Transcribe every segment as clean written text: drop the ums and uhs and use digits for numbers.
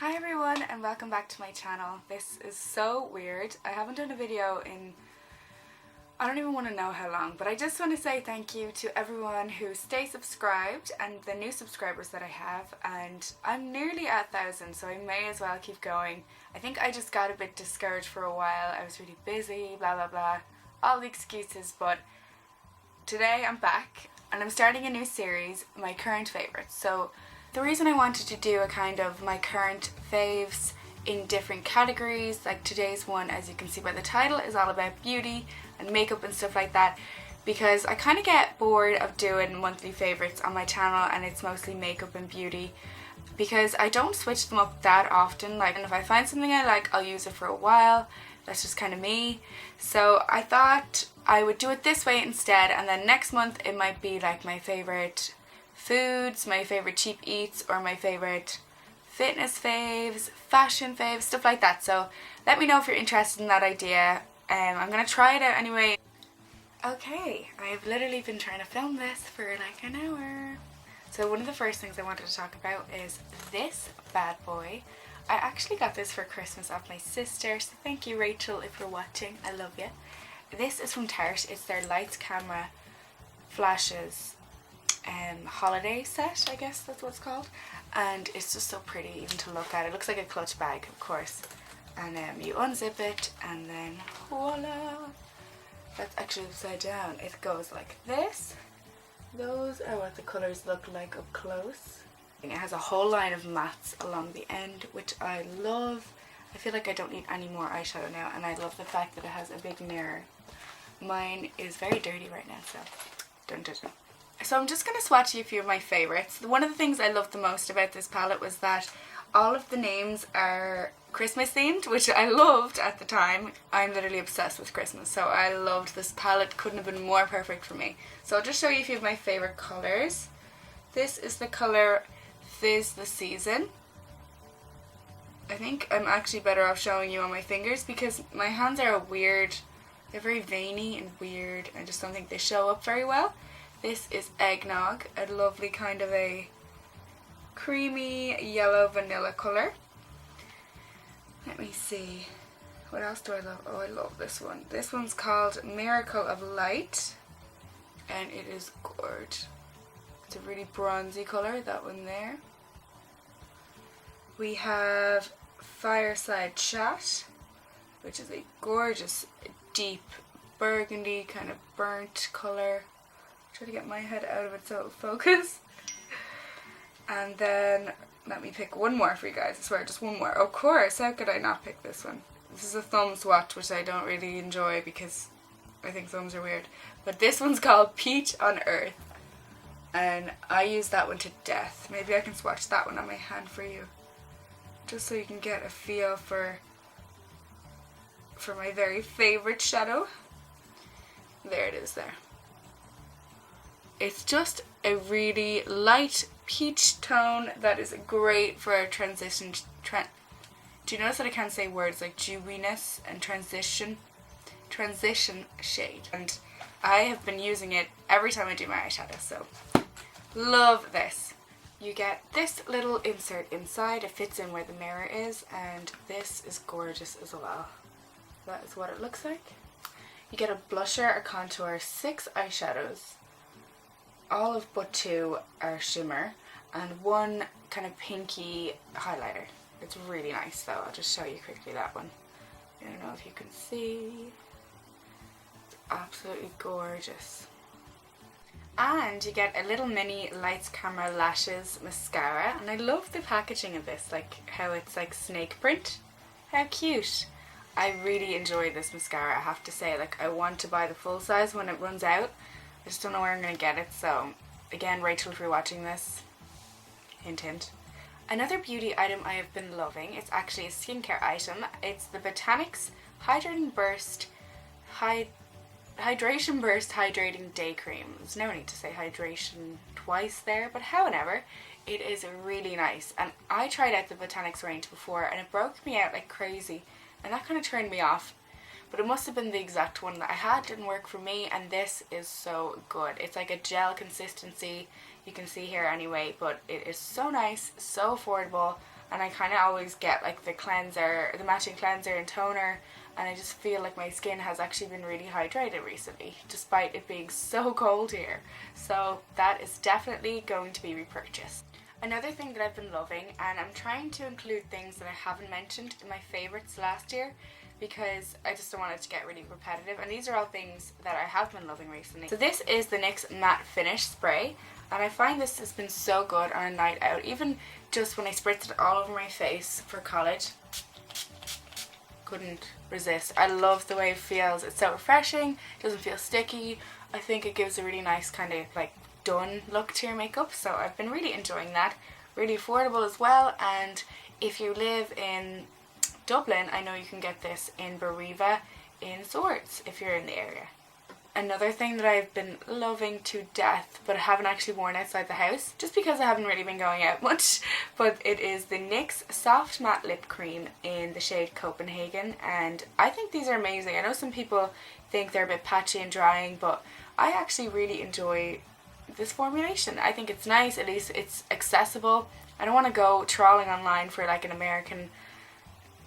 Hi everyone and welcome back to my channel. This is so weird. I haven't done a video in I don't even want to know how long, but I just want to say thank you to everyone who stays subscribed and the new subscribers that I have, and I'm nearly at 1,000, so I may as well keep going. I think I just got a bit discouraged for a while. I was really busy, blah blah blah, all the excuses, but today I'm back and I'm starting a new series, my current favourites. So the reason I wanted to do a kind of my current faves in different categories, like today's one, as you can see by the title, is all about beauty and makeup and stuff like that, because I kind of get bored of doing monthly favourites on my channel and it's mostly makeup and beauty because I don't switch them up that often. Like, and if I find something I like, I'll use it for a while. That's just kind of me. So I thought I would do it this way instead, and then next month it might be like my favourite foods, my favourite cheap eats, or my favourite fitness faves, fashion faves, stuff like that. So let me know if you're interested in that idea. I'm going to try it out anyway. Okay, I've literally been trying to film this for like an hour. So one of the first things I wanted to talk about is this bad boy. I actually got this for Christmas off my sister, so thank you Rachel if you're watching, I love you. This is from Tarte. It's their Lights Camera Flashes holiday set, I guess that's what it's called, and it's just so pretty even to look at. It looks like a clutch bag, of course, and you unzip it and then voila, that's actually upside down. It goes like this. Those are what the colours look like up close. It has a whole line of mattes along the end, which I love. I feel like I don't need any more eyeshadow now, and I love the fact that it has a big mirror. Mine is very dirty right now, so don't judge me. So I'm just going to swatch you a few of my favourites. One of the things I loved the most about this palette was that all of the names are Christmas themed, which I loved at the time. I'm literally obsessed with Christmas, so I loved this palette. Couldn't have been more perfect for me. So I'll just show you a few of my favourite colours. This is the colour Fizz the Season. I think I'm actually better off showing you on my fingers because my hands are weird. They're very veiny and weird. I just don't think they show up very well. This is Eggnog, a lovely kind of a creamy yellow vanilla colour. Let me see, what else do I love? Oh, I love this one. This one's called Miracle of Light, and it is gorgeous. It's a really bronzy colour, that one there. We have Fireside Chat, which is a gorgeous deep burgundy kind of burnt colour. Try to get my head out of it so it'll focus. And then let me pick one more for you guys. I swear, just one more. Of course, how could I not pick this one? This is a thumb swatch, which I don't really enjoy because I think thumbs are weird. But this one's called Peach on Earth, and I use that one to death. Maybe I can swatch that one on my hand for you, just so you can get a feel for my very favourite shadow. There it is there. It's just a really light peach tone that is great for a transition. Do you notice that I can't say words like dewiness and transition shade? And I have been using it every time I do my eyeshadow, so love this. You get this little insert inside. It fits in where the mirror is, and this is gorgeous as well. That is what it looks like. You get a blusher, a contour, 6 eyeshadows. All of but 2 are shimmer, and 1 kind of pinky highlighter. It's really nice though. I'll just show you quickly that one. I don't know if you can see. It's absolutely gorgeous. And you get a little mini Lights Camera Lashes mascara, and I love the packaging of this, like how it's like snake print. How cute. I really enjoy this mascara, I have to say. Like, I want to buy the full size when it runs out. I just don't know where I'm going to get it, so again, Rachel, if you're watching this, hint hint. Another beauty item I have been loving, it's actually a skincare item. It's the Botanics Hydrating Burst Hydration Burst Hydrating Day Cream. There's no need to say hydration twice there, but however, it is really nice. And I tried out the Botanics range before and it broke me out like crazy, and that kind of turned me off. But it must have been the exact one that I had, didn't work for me, and this is so good. It's like a gel consistency, you can see here anyway, but it is so nice, so affordable. and I kind of always get like the cleanser, the matching cleanser and toner, and I just feel like my skin has actually been really hydrated recently despite it being so cold here. So that is definitely going to be repurchased. Another thing that I've been loving, and I'm trying to include things that I haven't mentioned in my favourites last year because I just don't want it to get really repetitive, and these are all things that I have been loving recently. So this is the NYX Matte Finish Spray, and I find this has been so good on a night out, even just when I spritzed it all over my face for college. Couldn't resist. I love the way it feels. It's so refreshing, doesn't feel sticky. I think it gives a really nice kind of like done look to your makeup, so I've been really enjoying that. Really affordable as well, and if you live in Dublin, I know you can get this in Bourjois in Swords if you're in the area. Another thing that I've been loving to death, but I haven't actually worn outside the house just because I haven't really been going out much, but it is the NYX Soft Matte Lip Cream in the shade Copenhagen, and I think these are amazing. I know some people think they're a bit patchy and drying, but I actually really enjoy this formulation. I think it's nice, at least it's accessible. I don't want to go trawling online for like an American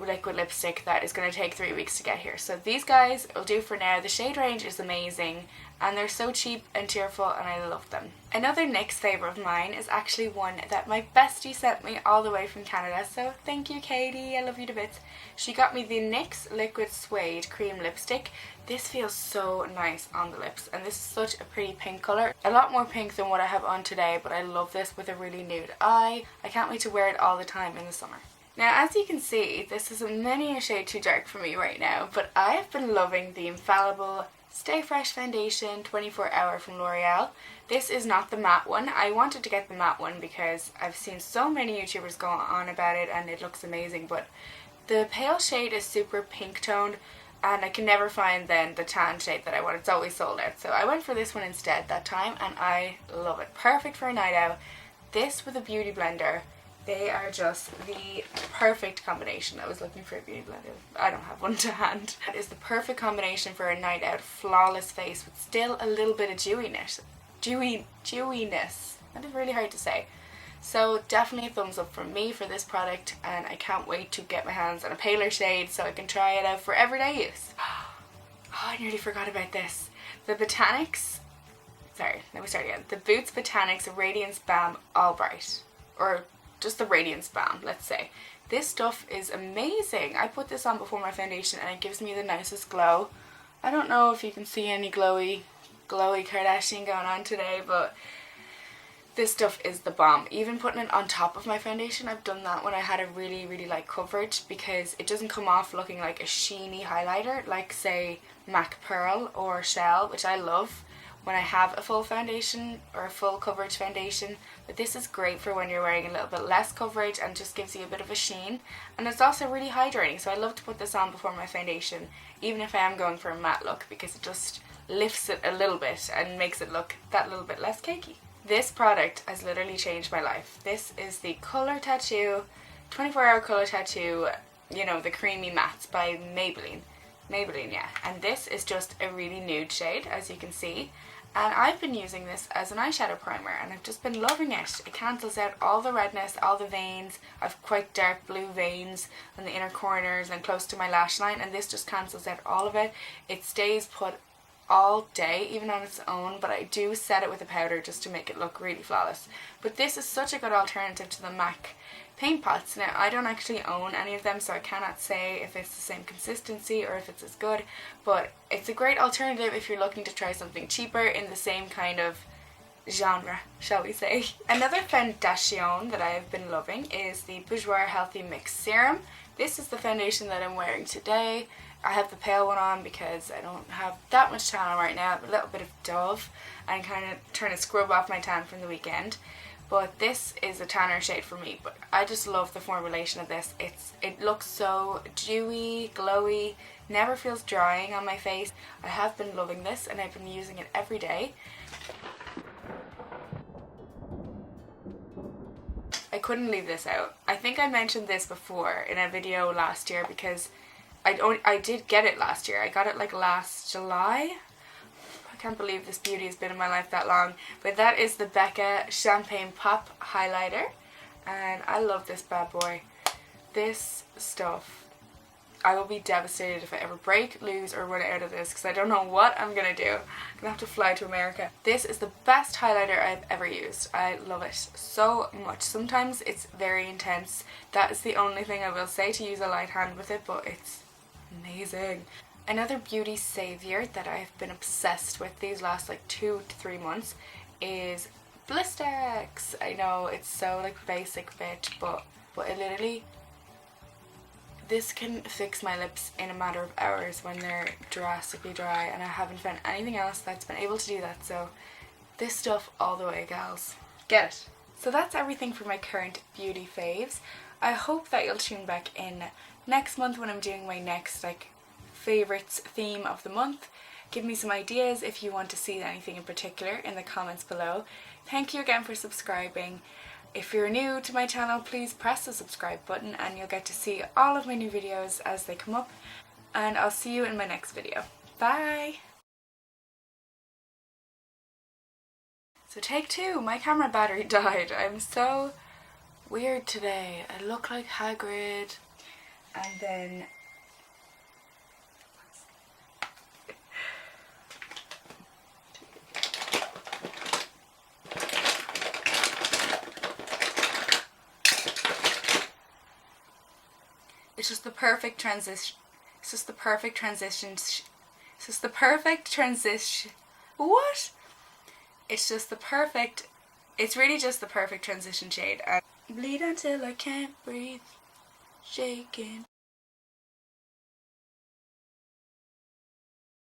liquid lipstick that is going to take 3 weeks to get here. So these guys will do for now. The shade range is amazing and they're so cheap and cheerful, and I love them. Another NYX favourite of mine is actually one that my bestie sent me all the way from Canada, so thank you Katie, I love you to bits. She got me the NYX Liquid Suede Cream Lipstick. This feels so nice on the lips, and this is such a pretty pink colour. A lot more pink than what I have on today, but I love this with a really nude eye. I can't wait to wear it all the time in the summer. Now, as you can see, this is many a shade too dark for me right now, but I've been loving the Infallible Stay Fresh Foundation 24 Hour from L'Oreal. This is not the matte one. I wanted to get the matte one because I've seen so many YouTubers go on about it and it looks amazing, but the pale shade is super pink toned and I can never find then the tan shade that I want. It's always sold out. So I went for this one instead that time, and I love it. Perfect for a night out. This with a beauty blender. They are just the perfect combination. I was looking for a beauty blender. I don't have one to hand. It is the perfect combination for a night out. Flawless face with still a little bit of dewiness. Dewiness. That is really hard to say. So definitely a thumbs up from me for this product, and I can't wait to get my hands on a paler shade so I can try it out for everyday use. Oh, I nearly forgot about this. The Botanics, sorry, let me start again. The Boots Botanics Radiance Balm All Bright, or just the Radiance Balm, let's say. This stuff is amazing. I put this on before my foundation and it gives me the nicest glow. I don't know if you can see any glowy Kardashian going on today, but this stuff is the bomb. Even putting it on top of my foundation, I've done that when I had a really light coverage, because it doesn't come off looking like a sheeny highlighter like say MAC Pearl or Shell, which I love when I have a full foundation or a full coverage foundation. But this is great for when you're wearing a little bit less coverage and just gives you a bit of a sheen, and it's also really hydrating, so I love to put this on before my foundation even if I am going for a matte look, because it just lifts it a little bit and makes it look that little bit less cakey. This product has literally changed my life. This is the Color Tattoo 24 Hour Color Tattoo, you know, the creamy mattes by Maybelline, yeah, and this is just a really nude shade, as you can see. And I've been using this as an eyeshadow primer and I've just been loving it. It cancels out all the redness, all the veins. I've quite dark blue veins in the inner corners and close to my lash line, and this just cancels out all of it. It stays put all day, even on its own, but I do set it with a powder just to make it look really flawless. But this is such a good alternative to the MAC paint pots. Now, I don't actually own any of them, so I cannot say if it's the same consistency or if it's as good, but it's a great alternative if you're looking to try something cheaper in the same kind of genre, shall we say. Another foundation that I have been loving is the Bourjois Healthy Mix Serum. This is the foundation that I'm wearing today. I have the pale one on because I don't have that much tan on right now. I have a little bit of Dove and kind of trying to scrub off my tan from the weekend. But this is a tanner shade for me, but I just love the formulation of this. It looks so dewy, glowy, never feels drying on my face. I have been loving this and I've been using it every day. I couldn't leave this out. I think I mentioned this before in a video last year because I did get it last year. I got it like last July. I can't believe this beauty has been in my life that long, but that is the Becca Champagne Pop Highlighter, and I love this bad boy. this stuff, I will be devastated if I ever break, lose or run out of this, because I don't know what I'm gonna do. I'm gonna have to fly to America. This is the best highlighter I've ever used. I love it so much. Sometimes it's very intense. That is the only thing I will say, to use a light hand with it, but it's amazing. Another beauty savior that I've been obsessed with these last like 2 to 3 months is Blistex. I know it's so like basic bitch, but it literally, this can fix my lips in a matter of hours when they're drastically dry, and I haven't found anything else that's been able to do that. So this stuff all the way, gals. Get it. So that's everything for my current beauty faves. I hope that you'll tune back in next month when I'm doing my next like favorites theme of the month. Give me some ideas if you want to see anything in particular in the comments below. Thank you again for subscribing. If you're new to my channel, please press the subscribe button and you'll get to see all of my new videos as they come up. And I'll see you in my next video. Bye! So take 2, my camera battery died. I'm so weird today. I look like Hagrid. And then it's just the perfect transition. It's just the perfect transition. It's just the perfect transition. What? It's just the perfect. It's really just the perfect transition shade. Bleed until I can't breathe. Shaking.